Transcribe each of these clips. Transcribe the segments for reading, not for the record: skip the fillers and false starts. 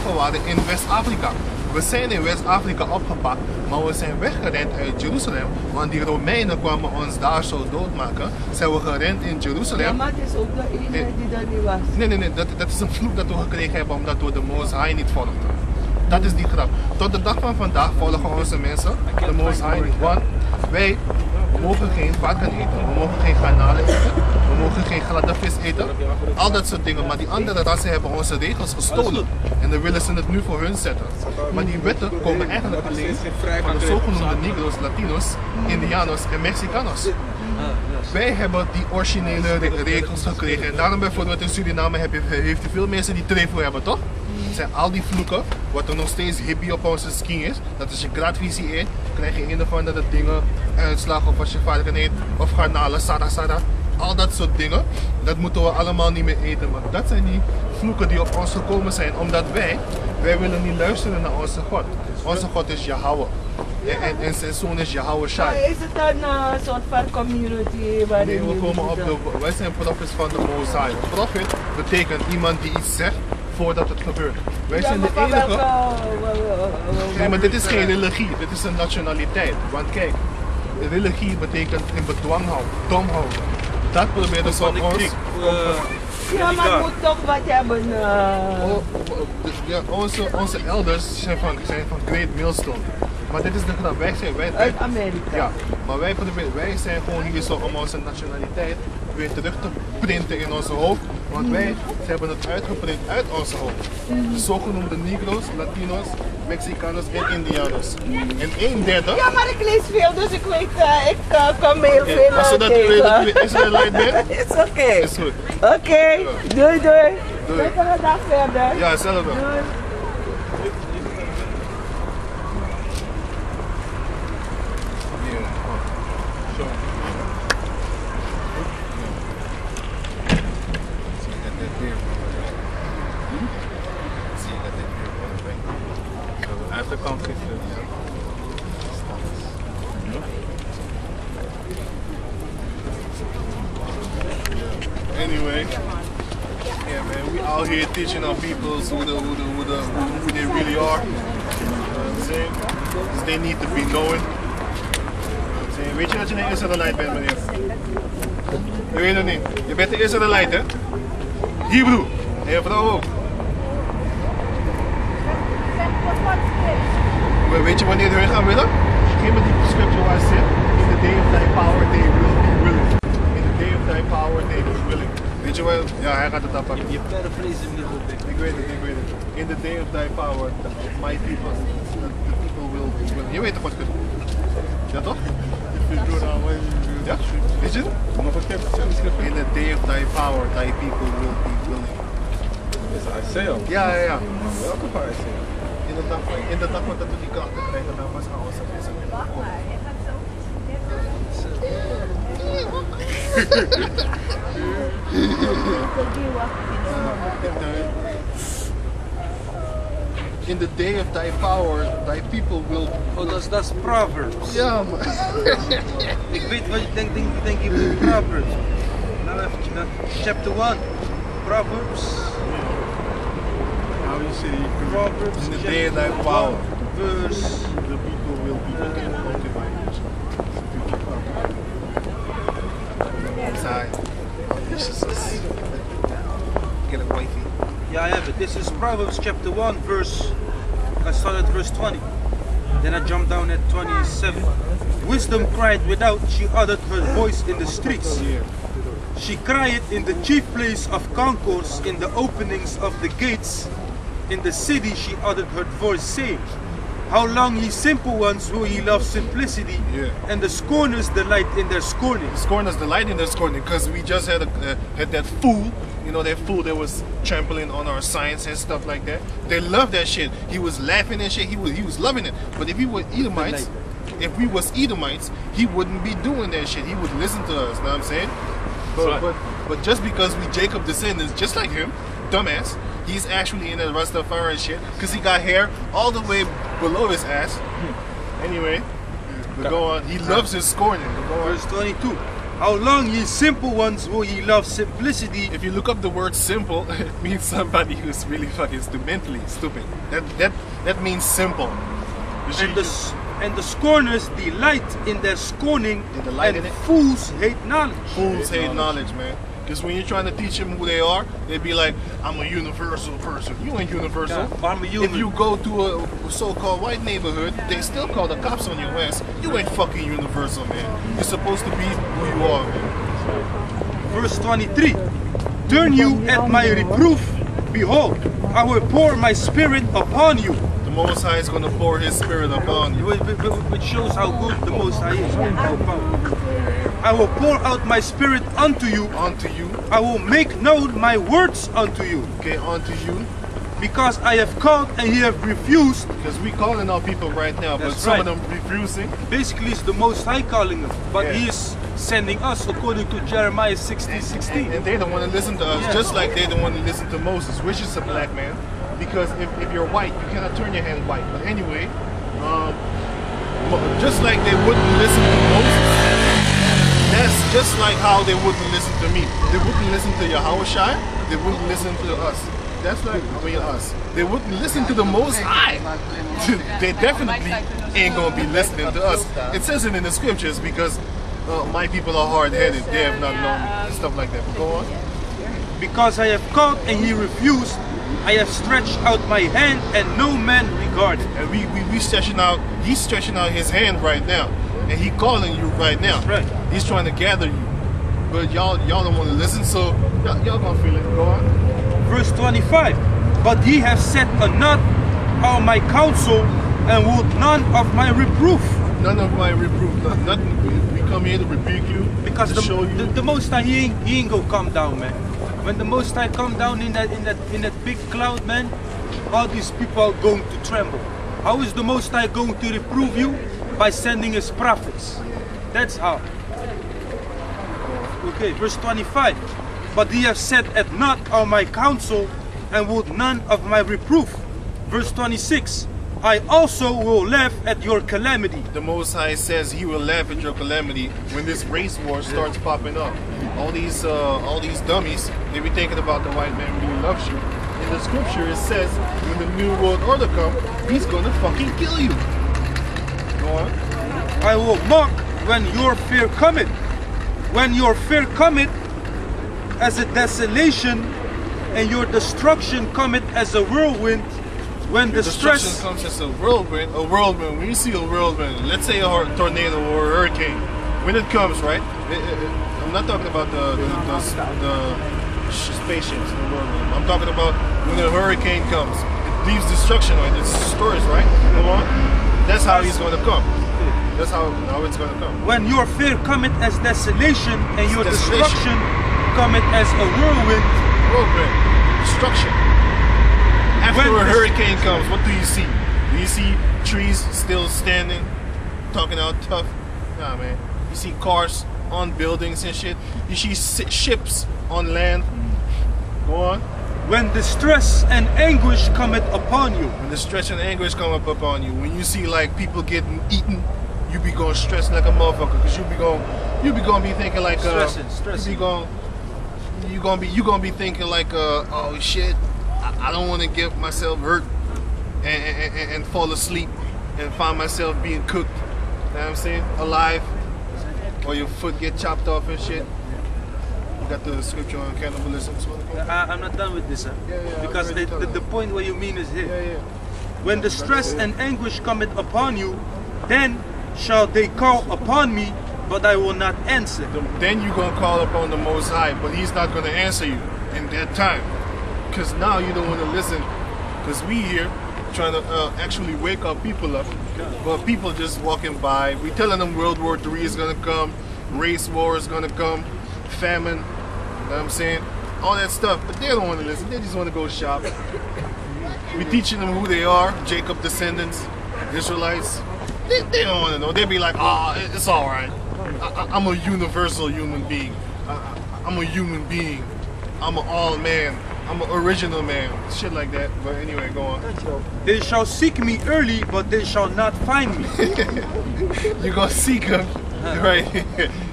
slaven waren in West-Afrika. We zijn in West-Afrika opgepakt, maar we zijn weggerend uit Jeruzalem, want die Romeinen kwamen ons daar zo doodmaken. Zijn we gerend in Jeruzalem. Ja, maar het is ook de ene die er niet was. Nee, dat is een vloek dat we gekregen hebben omdat we de Most High niet volgden. Dat is die grap. Tot de dag van vandaag volgen onze mensen de Most High niet. Want wij mogen geen varken eten, we mogen geen garnalen eten, we mogen geen gladde vis eten, al dat soort dingen. Maar die andere rassen hebben onze regels gestolen en dan willen ze het nu voor hun zetten. Maar die wetten komen eigenlijk alleen van de zogenoemde Negro's, Latino's, Indianos en Mexicanos. Wij hebben die originele regels gekregen en daarom bijvoorbeeld in Suriname heeft u veel mensen die trevo hebben, toch? Zijn al die vloeken, wat er nog steeds hippie op onze skin is, dat als je gradvisie eet, krijg je een of andere dingen, uitslag of als je varken eet, of garnalen, sada, al dat soort dingen, dat moeten we allemaal niet meer eten. Maar dat zijn die vloeken die op ons gekomen zijn, omdat wij willen niet luisteren naar onze God. Onze God is Yahweh. En zijn zoon is Yahweh Shai. Maar is het een soort van community waarin nee, we komen op wij zijn prophets van de Most High. Een prophet betekent iemand die iets zegt voordat het gebeurt. Wij zijn de enige... Nee, maar dit is geen religie, dit is een nationaliteit. Want kijk, religie betekent in bedwang houden, dom houden. Dat proberen ze op ons... Ja, maar het moet toch wat hebben. Ja, onze elders zijn van Great Millstone. Maar dit is de grap, uit Amerika. Ja, maar wij zijn gewoon hier zo om onze nationaliteit weer terug te printen in onze hoofd. Want wij hebben het uitgeprint uit onze hoofd. De zogenoemde Negro's, Latino's, Mexicanos en Indianos. En 1/3. Ja, maar ik lees veel, dus ik weet, ik kan heel veel. Als je dat weet dat u Israëlite bent, is oké. Is goed. Oké, doei. Lekkere dag verder. Ja, hetzelfde. Doei. Anyway, yeah man, we out here teaching our people who they really are. You know what I'm saying? Because they need to be knowing. You know what I'm saying? Weet je dat je een Israëlite bent, meneer? Je weet het niet. Je bent een Israëlite, hè? Hebrew. En je vrouw ook. Maar weet je wanneer we gaan willen? Geef me die scripture waar het zit. In the day of thy power they will be willing. In the day of thy power they will be willing. Weet je wat? Ja, hij gaat het afpakken. Je paraphrase hem niet goed. Ik weet het. In the day of thy power, my people, the people will be willing. Je weet toch wat ik bedoel? Ja toch? Ja? Weet je het? Nog een keer. In the day of thy power, thy people will be willing. Is Isaiah? Ja. Welke van Isaiah? In de dag dat we die krachten krijgen, dan pas gaan onze vissen weer komen. In the day of thy power, thy people will... Oh, dat is Proverbs. Ja, man. Ik weet wat je denkt, ik denk je bedoelt Proverbs. Nou even naar chapter 1. Proverbs. How you say Proverbs in the day of thy power, verse. the people will be cultivated. Sorry. Get it wifey. Yeah, I have it. This is Proverbs chapter 1 verse. I started at verse 20. Then I jumped down at 27. Wisdom cried without, she uttered her voice in the streets. She cried in the chief place of concourse, in the openings of the gates. In the city she uttered her voice, saying, how long ye simple ones will ye love simplicity, and the scorners delight in their scorning. The scorners delight in their scorning, because we just had that fool, you know, that fool that was trampling on our science and stuff like that. They loved that shit. He was laughing and shit. He was loving it. But if he were Edomites, if we was Edomites, he wouldn't be doing that shit. He would listen to us. Know what I'm saying? But just because we Jacob descendants, just like him, dumbass, he's actually in that Rastafari shit because he got hair all the way below his ass. Anyway, we go on. He loves his scorning. Verse 22. How long ye simple ones will ye love simplicity? If you look up the word simple, it means somebody who's really fucking mentally stupid. That means simple. And the scorners delight in their scorning, delight and in it? fools hate knowledge. Fools hate knowledge, man. Because when you're trying to teach them who they are, they be like, I'm a universal person. You ain't universal. Yeah, I'm a human. If you go to a so-called white neighborhood, they still call the cops on your ass. You ain't fucking universal, man. You're supposed to be who you are, man. Verse 23. Turn you at my reproof. Behold, I will pour my spirit upon you. The Most High is going to pour His Spirit upon you. Which shows how good the Most High is. I will pour out my spirit unto you. Unto you. I will make known my words unto you. Okay, unto you. Because I have called and ye have refused. Because we calling out people right now, but That's some right. of them refusing. Basically, it's the Most High calling them. But Yeah. He is sending us according to Jeremiah 16:16. And they don't want to listen to us, just like they don't want to listen to Moses, which is a black man. Because if you're white, you cannot turn your hand white. But anyway, just like they wouldn't listen to Moses, that's just like how they wouldn't listen to me. They wouldn't listen to Yahushua, they wouldn't listen to us. That's like, us. They wouldn't listen to the Most High. They definitely ain't going to be listening to us. It says it in the scriptures because my people are hard-headed. They have not known and stuff like that. But go on. Because I have called and he refused, I have stretched out my hand and no man regarded. And we stretching out, he's stretching out his hand right now. And he calling you right now. Right. He's trying to gather you. But y'all don't want to listen, so y'all gonna feel it. Go on. Verse 25. But ye have set a knot all my counsel and would none of my reproof. None of my reproof, nothing. We come here to rebuke you, Because to show you. the Most High, he ain't gonna come down, man. When the Most High come down in that big cloud, man, all these people are going to tremble. How is the Most High going to reprove you? By sending His prophets. That's how. Okay, verse 25. But ye have set at naught all my counsel and would none of my reproof. Verse 26. I also will laugh at your calamity. The Most High says He will laugh at your calamity when this race war starts popping up. All these dummies, they be thinking about the white man who loves you. In the scripture, it says when the New World Order comes, he's gonna fucking kill you. Go on. I will mock when your fear cometh. When your fear cometh as a desolation, and your destruction cometh as a whirlwind. When Your distress destruction comes as a whirlwind. When you see a whirlwind, let's say a tornado or a hurricane, when it comes, right? I'm not talking about the spaceships, the whirlwind. I'm talking about when a hurricane comes, it leaves destruction or it destroys, right? Go on. That's how he's going to come. That's how it's going to come. when your fear cometh as desolation, and your Desolation. destruction cometh as a whirlwind. Whirlwind, destruction. After When a this- hurricane comes, what do you see? Do you see trees still standing, talking out tough? Nah, man. You see cars on buildings and shit. You see ships on land. Go on. When distress and anguish cometh upon you. When the stress and anguish come up upon you, when you see like people getting eaten, you be going stressed like a motherfucker, because you be going be thinking like Stressing. you gonna be thinking like oh shit, I don't want to get myself hurt and fall asleep and find myself being cooked. You know what I'm saying? Alive, or your foot get chopped off and shit. You got the scripture on cannibalism. I'm not done with this, huh? Yeah, Because I'm already the point what you mean is here. Yeah. When the stress and anguish cometh upon you, then shall they call upon me, but I will not answer. Then you're going to call upon the Most High, but He's not going to answer you in that time. Because now you don't want to listen. Because we here trying to actually wake up people up. But people just walking by. We telling them World War III is going to come. Race war is going to come. Famine. You know what I'm saying? All that stuff. But they don't want to listen. They just want to go shop. We teaching them who they are. Jacob descendants. Israelites. They don't want to know. They be like, it's all right. I'm a universal human being. I'm a human being. I'm an all man. I'm an original man. Shit like that. But anyway, go on. They shall seek me early, but they shall not find me. You're gonna seek him, right?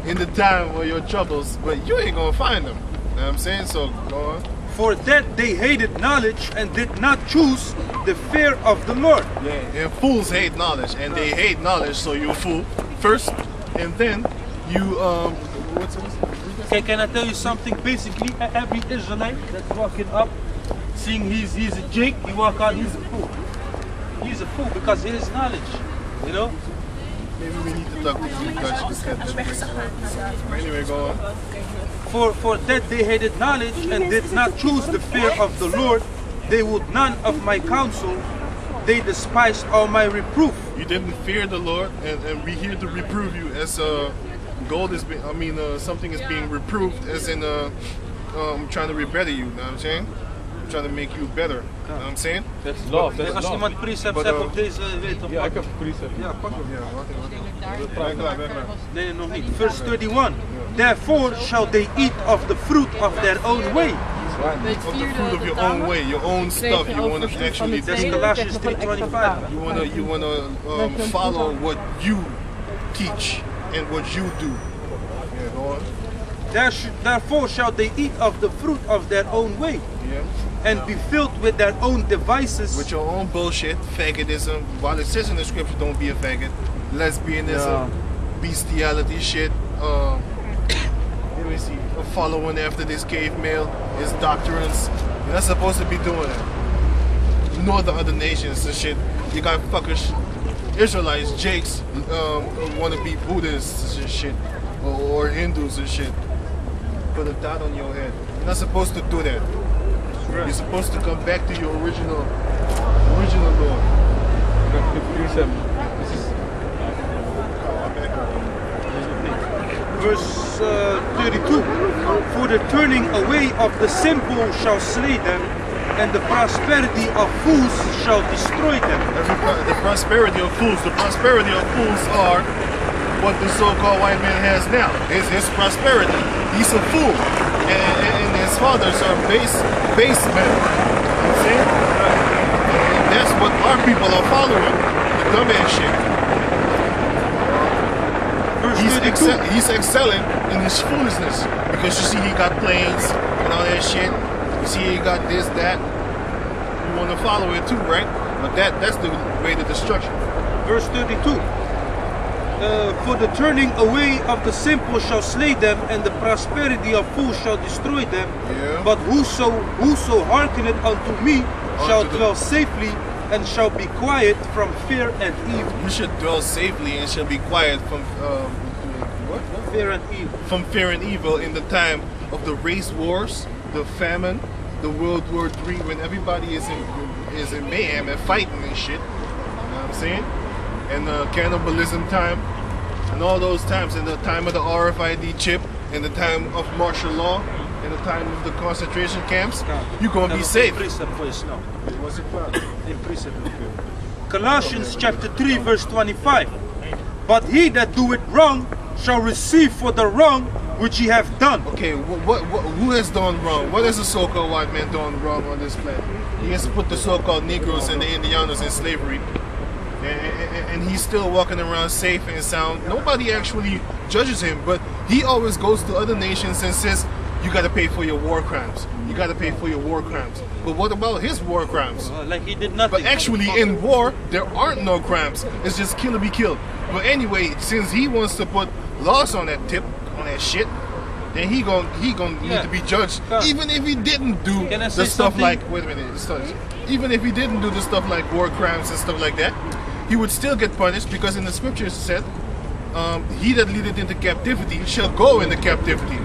In the time of your troubles, but you ain't gonna find them. You know what I'm saying? So go on. For that they hated knowledge and did not choose the fear of the Lord. Yeah, and fools hate knowledge, and they hate knowledge, so you fool first, and then you what's it? Okay, can I tell you something? Basically, every Israelite that's walking up, seeing he's a Jake, he walk out, he's a fool. He's a fool because he has knowledge, you know? Maybe we need to talk to you Dutch. Anyway, go on. For that they hated knowledge and did not choose the fear of the Lord, they would none of my counsel, they despised all my reproof. You didn't fear the Lord, and we here to reprove you as gold is being, something is being reproved as in trying to better you, know what I'm saying? I'm trying to make you better, you know what I'm saying? That's love, that's Als love. iemand precepts heeft op deze, weet toch? Ja, ik heb precept. Ja, pak hem. Ben klaar. Nee, nog niet. Verse 31. Therefore shall they eat of the fruit of their own way. Of the fruit of your own way, your own stuff, you want to actually That's do. Colossians 3:25. You wanna follow what you teach and what you do. Yeah, go on. Therefore shall they eat of the fruit of their own way, Yeah. and be filled with their own devices. With your own bullshit, faggotism. While it says in the scripture, don't be a faggot. Lesbianism, bestiality shit. Let me see. Following after this cave male, his doctrines. You're not supposed to be doing that. Nor the other nations and shit. You got fuckers, Israelites, Jakes, want to be Buddhists and shit, or Hindus and shit. Put a dot on your head. You're not supposed to do that. You're supposed to come back to your original Lord. Precept. This is Verse 32. For the turning away of the simple shall slay them, and the prosperity of fools shall destroy them. The prosperity of fools are what the so-called white man has now. His prosperity. He's a fool, and his fathers are base men. You know what I'm saying? And that's what our people are following. The dumbass shit. He's excelling in his foolishness because you see he got planes and all that shit. You see he got this, that. You want to follow it too, right? But that's the way to destruction. Verse 32. For the turning away of the simple shall slay them, and the prosperity of fools shall destroy them. Yeah. But whoso hearkeneth unto me shall dwell safely, and shall be quiet from fear and evil. You should dwell safely and shall be quiet from Fear and evil. From fear and evil in the time of the race wars, the famine, the World War III, when everybody is in mayhem and fighting and shit. You know what I'm saying? And cannibalism time, and all those times, in the time of the RFID chip, in the time of martial law, in the time of the concentration camps, you're gonna be safe. What's it called? Colossians chapter 3 verse 25. But he that doeth wrong shall receive for the wrong which he hath done. Okay, who has done wrong? What has the so-called white man done wrong on this planet? He has put the so-called Negroes and the Indianos in slavery. And he's still walking around safe and sound. Nobody actually judges him, but he always goes to other nations and says, you gotta pay for your war crimes. You gotta pay for your war crimes. But what about his war crimes? Like he did nothing. But actually in war, there aren't no crimes. It's just kill or be killed. But anyway, since he wants to put laws on that tip, on that shit, then he gonna need to be judged. Even if he didn't do the stuff like, wait a minute, even if he didn't do the stuff like war crimes and stuff like that, he would still get punished because in the scriptures it said, he that leadeth into captivity shall go into captivity.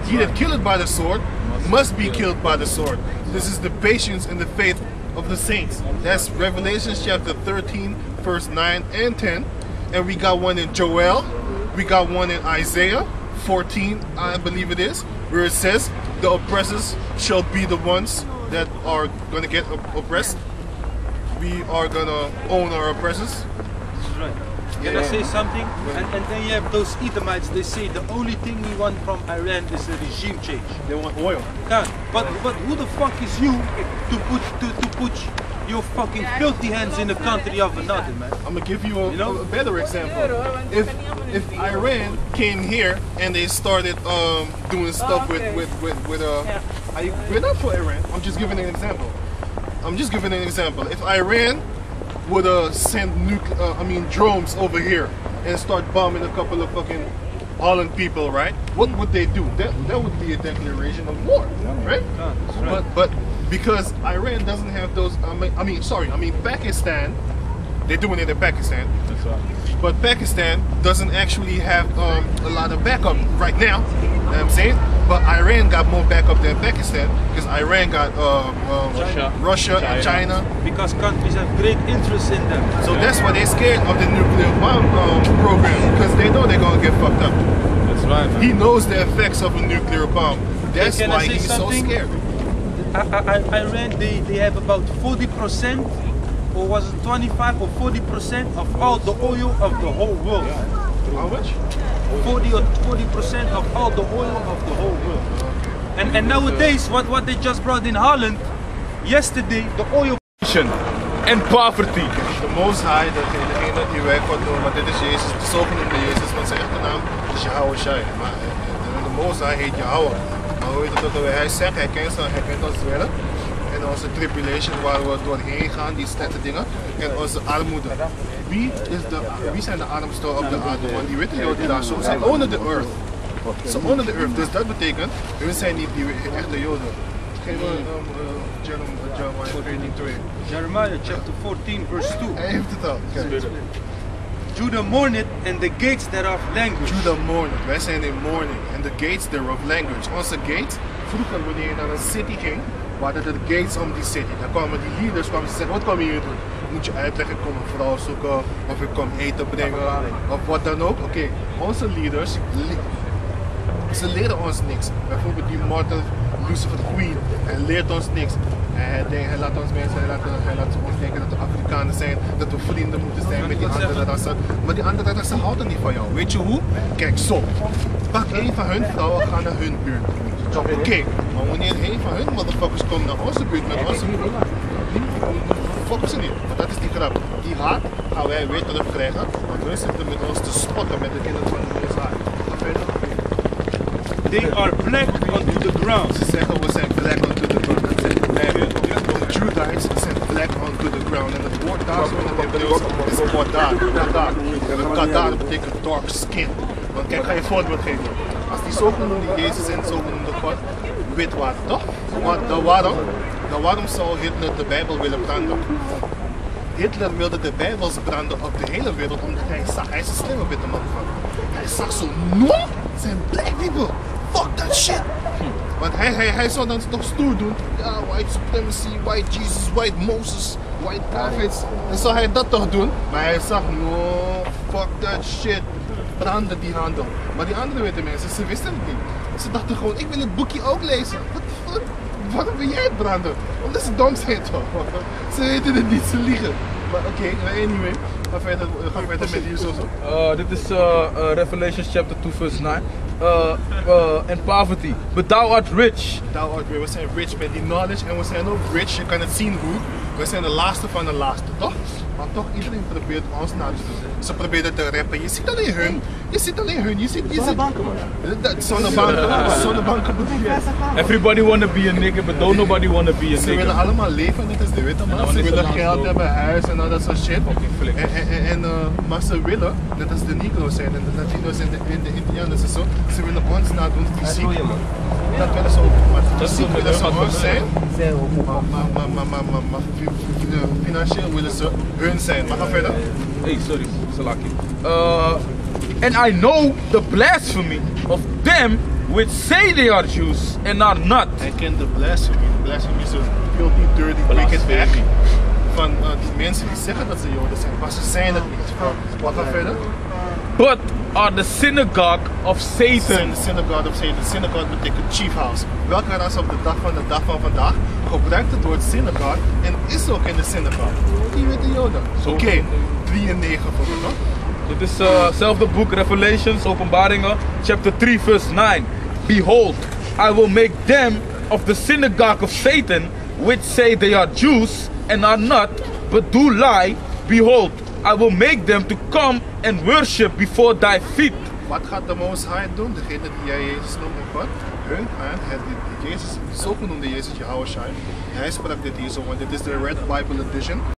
He that killeth by the sword must be killed by the sword. This is the patience and the faith of the saints. That's Revelation chapter 13, verse 9 and 10. And we got one in Joel. We got one in Isaiah 14, I believe it is, where it says, the oppressors shall be the ones that are going to get oppressed. We are going to own our oppressors. That's right. Can I say something? And then you have those Edomites, they say the only thing we want from Iran is a regime change. They want oil. But who the fuck is you to your fucking filthy hands in the country of another, man. I'm gonna give you You know? a better example. If Iran came here and they started doing stuff we're not for Iran. I'm just giving an example. If Iran would send drones over here and start bombing a couple of fucking Holland people, right? What would they do? That would be a declaration of war, right? But because Iran doesn't have those, Pakistan, they're doing it in Pakistan. That's right. But Pakistan doesn't actually have a lot of backup right now. You know what I'm saying? But Iran got more backup than Pakistan because Iran got Russia and China. Because countries have great interest in them. So that's why they're scared of the nuclear bomb program because they know they're gonna get fucked up. That's right, man. He knows the effects of a nuclear bomb. That's Can I why say he's something? so scared. Iran, they have about 40%, or was it 25 or 40% of all the oil of the whole world. How much? 40% of all the oil of the whole world. And nowadays, what they just brought in Holland, yesterday, the oil And poverty. De Most High, degene die wij God noemen, maar dit is Jezus, de zogenoemde Jezus, want zijn echte naam is Yahweh Shai. Maar de Most High heet Yahweh. Maar hoe heet het ook alweer? Hij zegt, hij kent ons willen. En onze tribulation waar we doorheen gaan, die slechte dingen. En onze armoede. Wie zijn de armsten op de aarde? Want die witte Joden daar zo, ze ownen the earth. Ze ownen the earth, dus dat betekent, hun zijn niet die echte Joden. Geef Jeremiah chapter 14 verse 2. Hij heeft het al. Kijk. Judah mourneth and the gates thereof language. Judah mourning. Wij zijn in mourning. And the gates thereof language. Onze gates, vroeger wanneer je naar een city ging, waren er de gates om die city. Dan kwamen die leaders zeggen, wat kom je hier doen? Moet je uitleggen, ik kom een vrouw zoeken, of ik kom eten brengen, of wat dan ook. Oké, onze leaders, ze leren ons niks. Bijvoorbeeld die Martin Lucifer Queen, hij leert ons niks. Hij laat ons mensen, hij laat ons denken dat we Afrikanen zijn, dat we vrienden moeten zijn met die andere rassen. Maar die andere rassen houden niet van jou. Weet je hoe? Kijk, zo. Pak één van hun vrouwen, ga naar hun buurt. Oké, maar wanneer een van hun motherfuckers komt naar onze buurt met onze buurt, fokken ze niet. Want dat is die grap. Die haat gaan wij weer terugkrijgen, want hun zitten met ons te spotten met de kinderen van de Israël. They are black onto the ground. Ze zeggen we zijn black onto the ground. Dat zijn black. De Judites zijn black onto the ground. En het woord daar zo in het Hebreeuws is kadar. En kadar betekent dark skin. Want kijk, ik ga je een voorbeeld geven. Als die zogenoemde Jezus en zogenoemde God wit waren, toch? Maar waarom zou Hitler de Bijbel willen branden? Hitler wilde de Bijbels branden op de hele wereld omdat hij is een slimme witte man van. Hij zag zo, no, zijn black people. Fuck that shit! Want hij zou dan toch stoer doen. Ja, white supremacy, white Jesus, white Moses, white prophets. Dan zou hij dat toch doen. Maar hij zag, no, fuck that shit. Branden die handel. Maar die andere witte mensen, ze wisten het niet. Ze dachten gewoon, ik wil het boekje ook lezen. What the fuck? Waarom wil jij het branden? Omdat ze dom zijn toch? Ze weten het niet, ze liegen. Maar oké, anyway. Ga verder met die zo. Dit is Revelation chapter 2 verse 9. And poverty. But thou art rich. Thou art rich. We zijn rich met die knowledge en we zijn ook rich. Je kan het zien hoe. We zijn de laatste van de laatste, toch? Maar toch, iedereen probeert ons na te doen. Ze proberen te rappen. Je ziet alleen hun. Je ziet zonnebanken, man. Zonnebanken bedoel je. Everybody wanna be a nigga, but don't nobody wanna be a Ze willen nigga. allemaal leven, net als de witte man. Ze willen geld hebben, huis en al dat soort shit. Maar ze willen, net als de Negro's zijn en de Latino's en de Indianers en zo, ze willen ons nadoen fysiek. Dat willen ze ook, maar fysiek willen ze ons zijn. Maar financieel willen ze hun zijn. Maar ga verder. Hey, sorry, Salaki. And I know the blasphemy of them which say they are Jews and are not. Hij kent de blasphemy. Blasphemy is een filthy, dirty, wicked act van die mensen die zeggen dat ze Joden zijn, maar ze zijn het niet. Wat gaat verder? But are the synagogue of Ze zijn Satan. de synagogue of Satan. Synagogue betekent chief house. Welke ras op de dag van vandaag gebruikt het woord synagogue en is ook in de synagogue? Die witte Joden. Oké, 3 en 9 voor me, toch? Dit is hetzelfde boek, Revelations, Openbaringen, chapter 3 verse 9. Behold, I will make them of the synagogue of Satan, which say they are Jews and are not, but do lie, behold, I will make them to come and worship before thy feet. Wat gaat de Most High doen? Degene die jij Jezus noemt in God. Hun gaan het Jezus, zogenoemde Jezus Jehoshua. Hij sprak dit hier zo, want dit is de Red Bible Edition.